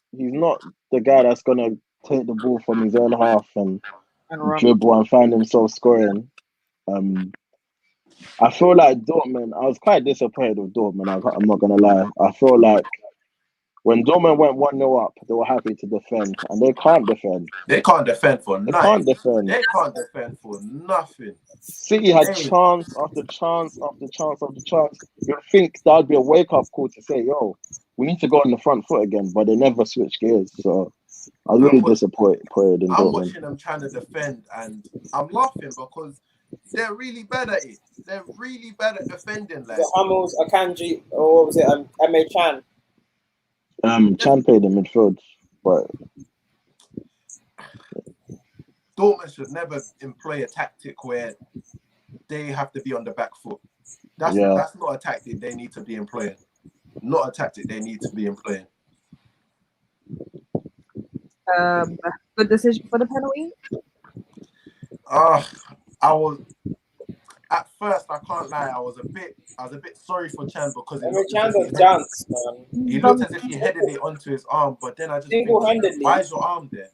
the guy that's gonna take the ball from his own half and dribble and find himself scoring. I feel like Dortmund, I was quite disappointed with Dortmund. I'm not gonna lie. I feel like when Dortmund went 1-0 up, they were happy to defend, and they can't defend. They can't defend for nothing. They can't defend. They can't defend for nothing. City had chance after chance after chance after chance. You'd think that'd be a wake-up call to say, yo, we need to go on the front foot again, but they never switch gears. So I was really disappointed in Dortmund. I'm watching them trying to defend, and I'm laughing because they're really bad at it. They're really bad at defending. Like Hummels, Akanji, or what was it? Emre Can. Chan played in midfield, but Dortmund should never employ a tactic where they have to be on the back foot. That's not a tactic they need to be employing. Not a tactic they need to be employing. Good decision for the penalty. I was at first, I can't lie, I was a bit sorry for Chan because Chan's a dance, man. He looked as if he headed it onto his arm, but then I just think, why is your arm there?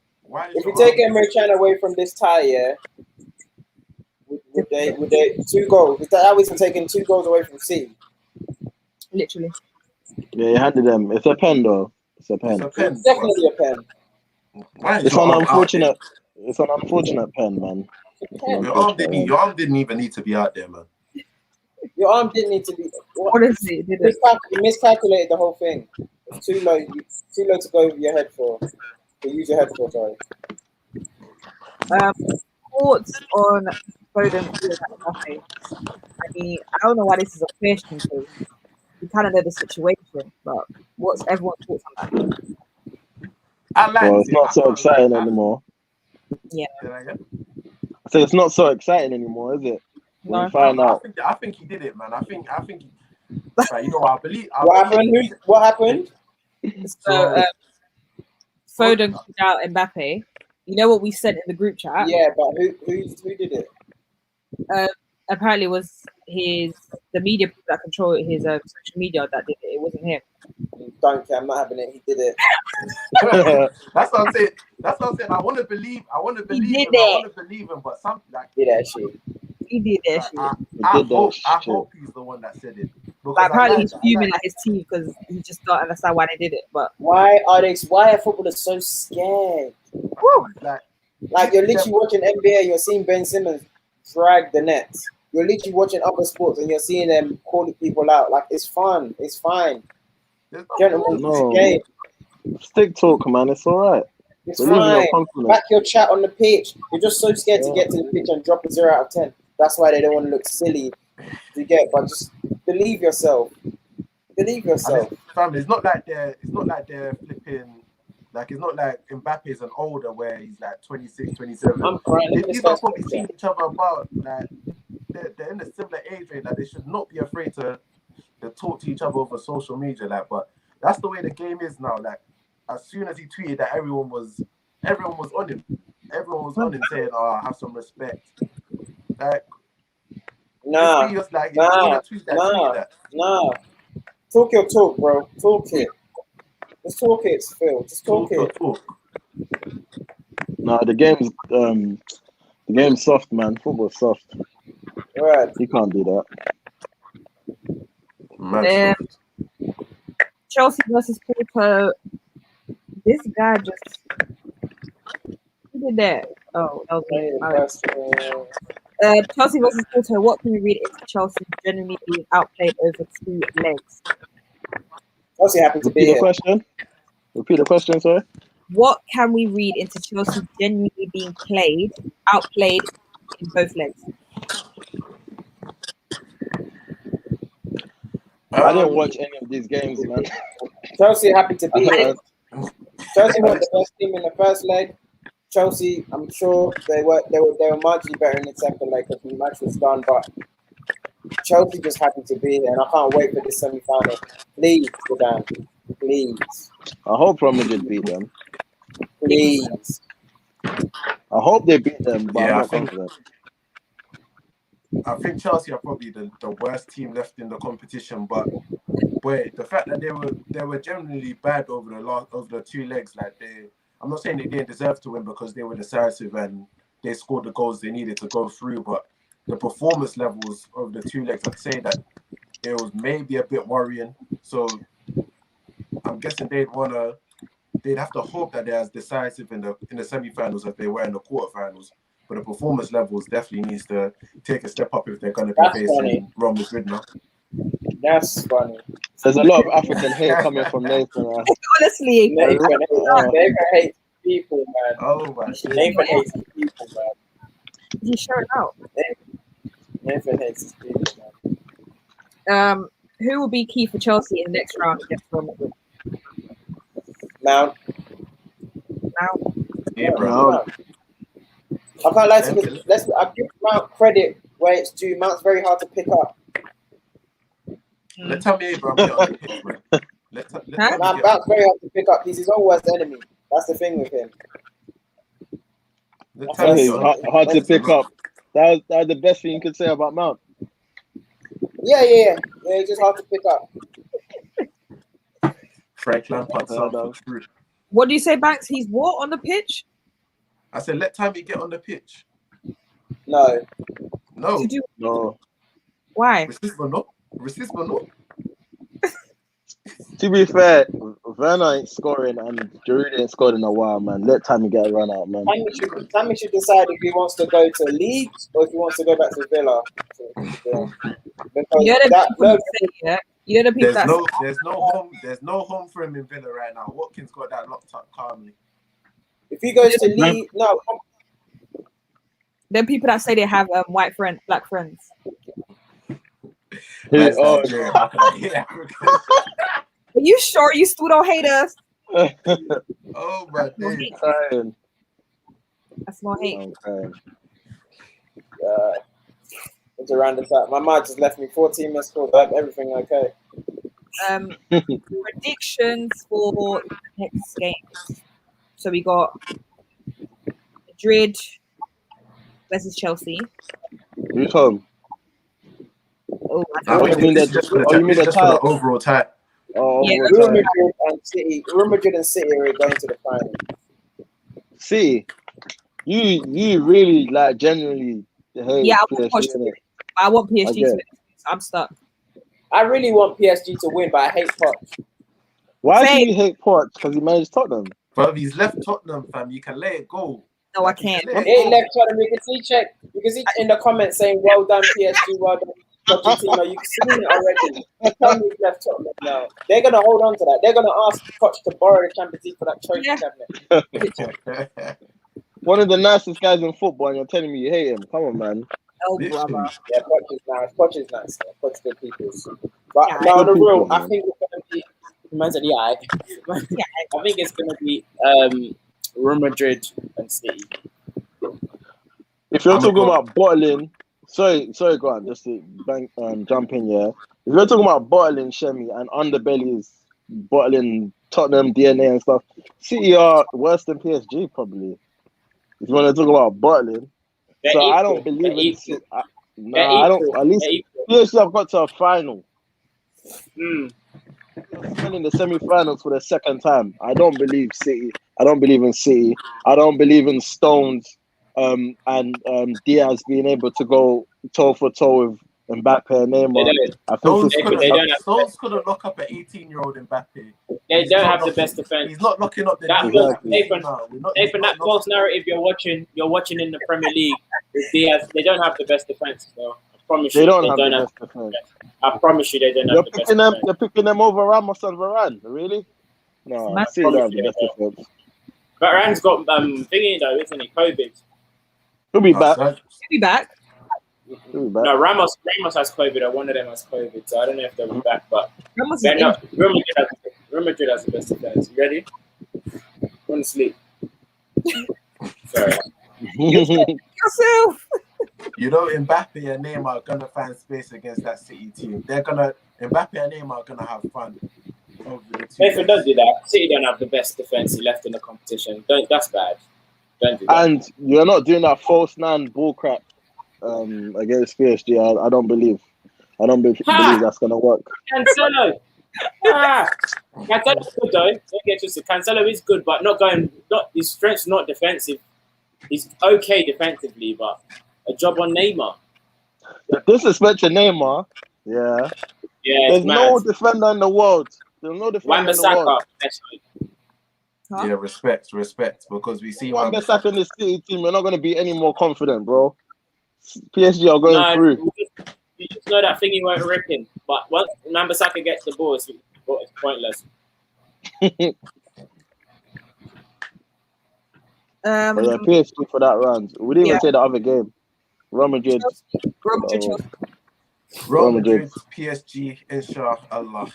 If you take Emre Can away from this tie, yeah, would they 2 goals? That was taking 2 goals away from C. Literally. Yeah, he handed them. It's a pen though. It's a pen. It's definitely a pen. It's an unfortunate. It's an unfortunate pen, man. Your arm didn't even need to be out there, man. Your arm didn't need to be. Honestly, did it? You miscalculated the whole thing. It's too low. Too low to go over your head for. To use your head for, sorry. Thoughts on FODEN? I mean, I don't know why this is a question because you kind of know the situation, but what's everyone's thoughts on that? Well, it's not so exciting anymore. Yeah. So it's not so exciting anymore, is it? No. I think he did it, man. I think like, you know, I believe. What happened? So FODEN called out Mbappe. You know what we sent in the group chat? Yeah, but who did it? Apparently it was the media people that control his social media that did it. It wasn't him. Don't care, I'm not having it. He did it. That's what I'm saying. I want to believe him, but something like did that shit. He did that shit. I hope he's the one that said it. Like, apparently he's fuming at his team because he just don't understand why they did it. But why are footballers so scared? Woo. Like you're literally watching NBA, you're seeing Ben Simmons drag the nets. You're literally watching other sports and you're seeing them calling people out. Like, it's fun. It's fine. Gentlemen, no. Stick talk, man. It's all right. It's fine. Back your chat on the pitch. You're just so scared to get to the pitch and drop a 0 out of 10. That's why they don't want to look silly. But just believe yourself. Believe yourself. Family, it's not like they're flipping. Like, it's not like Mbappe's an older where he's like 26, 27. I'm crying. These are probably seeing each other about, like, they're in a similar age range. Like, they should not be afraid to talk to each other over social media. Like, but that's the way the game is now. Like, as soon as he tweeted that, everyone was on him. Everyone was on him saying, "Oh, have some respect." Like, nah. Talk your talk, bro. Talk it. Just talk it, Phil. Just talk it. No, the game's soft, man. Football's soft. Right. You can't do that. Chelsea versus Porto. This guy just who did that? Oh, that was me. Chelsea versus Porto. What can we read into Chelsea generally being outplayed over 2 legs? Chelsea happened to be here. Repeat the question, sorry. What can we read into Chelsea genuinely being outplayed in both legs? I didn't watch any of these games, man. Chelsea happy to be here. I- Chelsea were the best team in the first leg. Chelsea, I'm sure they were marginally better in the second leg because the match was done. But Chelsea just happy to be here, and I can't wait for this semi-final. Please, Sudan, please, I hope Real Madrid beat them. please. I hope they beat them, but Yeah, I'm I not think- confident. I think Chelsea are probably the worst team left in the competition, but boy, the fact that they were generally bad over the 2 legs, like I'm not saying they didn't deserve to win because they were decisive and they scored the goals they needed to go through, but the performance levels of the 2 legs, I'd say that it was maybe a bit worrying. So I'm guessing they'd have to hope that they're as decisive in the semi-finals as they were in the quarterfinals. But the performance levels definitely needs to take a step up if they're going to be That's facing funny. Real Madrid now. That's funny. There's a lot of African hate coming from Nathan. Honestly, Nathan hates people, man. Oh my God. Nathan hates people, man. he's showing out. Nathan hates his people, man. Who will be key for Chelsea in the next round against Real Madrid? Mount. Now, Yeah, bro. Mount. I can't lie to you. I give Mount credit where it's due. Mount's very hard to pick up. Let Tammy Abraham get on the pitch, bro. Let Tammy get Mount's very hard to pick up. He's his own worst enemy. That's the thing with him. let I Tammy think get it's on the hard to pitch. pick up. That was the best thing you could say about Mount. Yeah. It's just hard to pick up. Frank Lampard sound for truth. what do you say, Banks? He's what on the pitch? I said, let Tammy get on the pitch. No. No. To do No. why? Resist, but no. To be fair, Werner ain't scoring and Giroud ain't scored in a while, man. Let Tammy get a run out, man. Tammy should decide if he wants to go to Leeds or if he wants to go back to Villa. Because You know the that, people that say, yeah? You know the people There's no home for him in Villa right now. Watkins got that locked up calmly. if he goes to Leeds, no. Them people that say they have white friends, black friends. That's Oh, Nigeria. How can I hear African? Are you sure you still don't hate us? Oh my days. crying. That's not hate. I'm crying. It's around the time. My mom just left me 14 minutes called. Everything okay? Predictions for the next games. So we got Madrid versus Chelsea. Who's home? Oh, You mean This is just for the overall tie. Oh, Yeah, what's Real that? Madrid and City. Real Madrid and City are going to the final. See, you really like genuinely hate yeah, PSG, innit? I want PSG to Okay. win. I'm stuck. I really want PSG to win, but I hate Poch. Why Same. do you hate Poch? Because he managed Tottenham. But if he's left Tottenham, fam, you can let it go. No, I can't. He ain't left Tottenham. You can see in the comments saying, "Well done, PSG. Well done, Pochettino." You can see it already. Tell me he's left Tottenham now. They're gonna hold on to that. They're gonna ask Poch to borrow the Champions League for that trophy cabinet. One of the nicest guys in football, and you're telling me you hate him. Come on, man. Oh, brother. Yeah, Poch is nice. Poch is nice. Yeah, Poch good people. But Yeah, no, on the good real, people, I man. think it's gonna be. Man said, yeah, I think it's gonna be Real Madrid and City. If you're I'm talking a pro. about bottling, sorry, go on, just to jump in, yeah. If you're talking about bottling Shemi and underbellies bottling Tottenham DNA and stuff, City are worse than PSG probably. If you want to talk about bottling, They're so I equal. don't believe They're in equal. City. I They're don't. equal. At least They're equal. PSG have got to a final. Mm. Still in the semi-finals for the second time. I don't believe City. I don't believe in City. I don't believe in Stones and Diaz being able to go toe for toe with Mbappe and Neymar. I think Stones couldn't lock up an 18-year-old Mbappe. They don't have the best defense. He's not locking up the Nathan, that false narrative you're watching in the Premier League with Diaz, they don't have the best defense. So I promise you, they don't have the best defense. I promise you, they don't have the best defense. You're picking them over Ramos and Varane, really? No, City don't have the best defense. Varane's got thingy though, isn't he? COVID. He'll be back. He'll be back. He'll be back. No, Ramos has COVID, or one of them has COVID, so I don't know if they'll be back. But Ramos is they're not. injured. Real Madrid has the best defense. You ready? Go to sleep. Sorry. Yourself. You know, Mbappe and Neymar are gonna find space against that City team. Mbappe and Neymar are gonna have fun. Over the two If it games. does do that, City don't have the best defense left in the competition. That's bad. Don't do that. And you're not doing that false nine bull crap against PSG. I don't believe. I don't believe that's gonna work. Cancelo. Cancelo's good though. Don't get twisted. Cancelo is good, but his strength's not defensive. He's okay defensively, but a job on Neymar. Disrespect to Neymar. Yeah. Yeah, There's no defender in the world. There's no defender in the world. Huh? Yeah, respect, because we see Wan-Bissaka in the City team, we're not going to be any more confident, bro. PSG are going through. You just know that thing you won't rip him. But once Wan-Bissaka gets the ball, it's pointless. But yeah, PSG for that round. We didn't even say the other game. Real Madrid. Real Madrid, PSG, inshallah.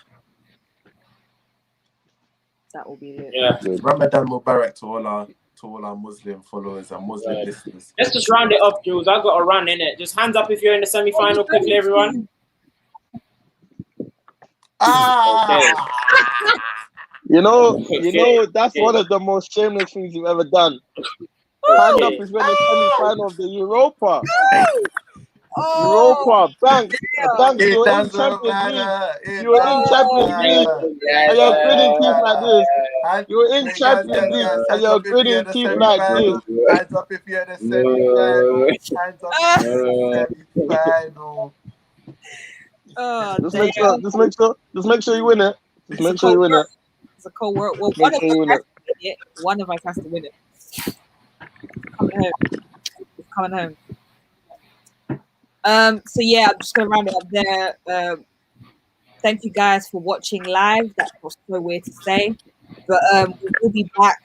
That will be it. Yeah. Ramadan Mubarak to all our Muslim followers and Muslim listeners. Let's just round it off, Jules. I got a run in it. Just hands up if you're in the semi-final quickly, everyone. Okay. You know, that's one of the most shameless things you've ever done. Hand up is when the semi-final of the Europa. Europa, bang, you were in Champions League. You were in Champions League, and you're grinning teeth like this. You were in Champions League, and you're grinning teeth like this. Hands up if you're in the semi-final. Hands up if you're in the semi-final. Just make sure you win it. Just make sure you win it. It's a cold world. Well, one of us has to win it. One of us has to win it. Coming home. So yeah, I'm just gonna round it up there. Thank you guys for watching live. That was so weird to say, but we will be back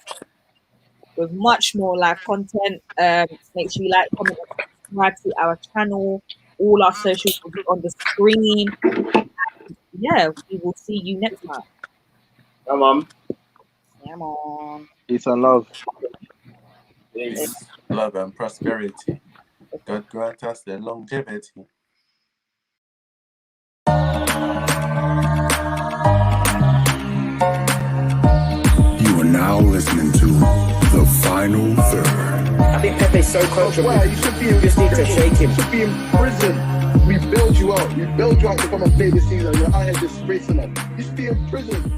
with much more live content. Make sure you like, comment, and subscribe to our channel. All our socials will be on the screen. Yeah, we will see you next time. Come on. Come on. Peace and love. Peace. Love and prosperity. God grant us the longevity. You are now listening to The Final Third. I think Pepe's so coachable. Wow, you should be in just need to shake him. You should be in prison. We bailed you out. We bailed you out to come and play this season. You're out here disgracing us. You should be in prison.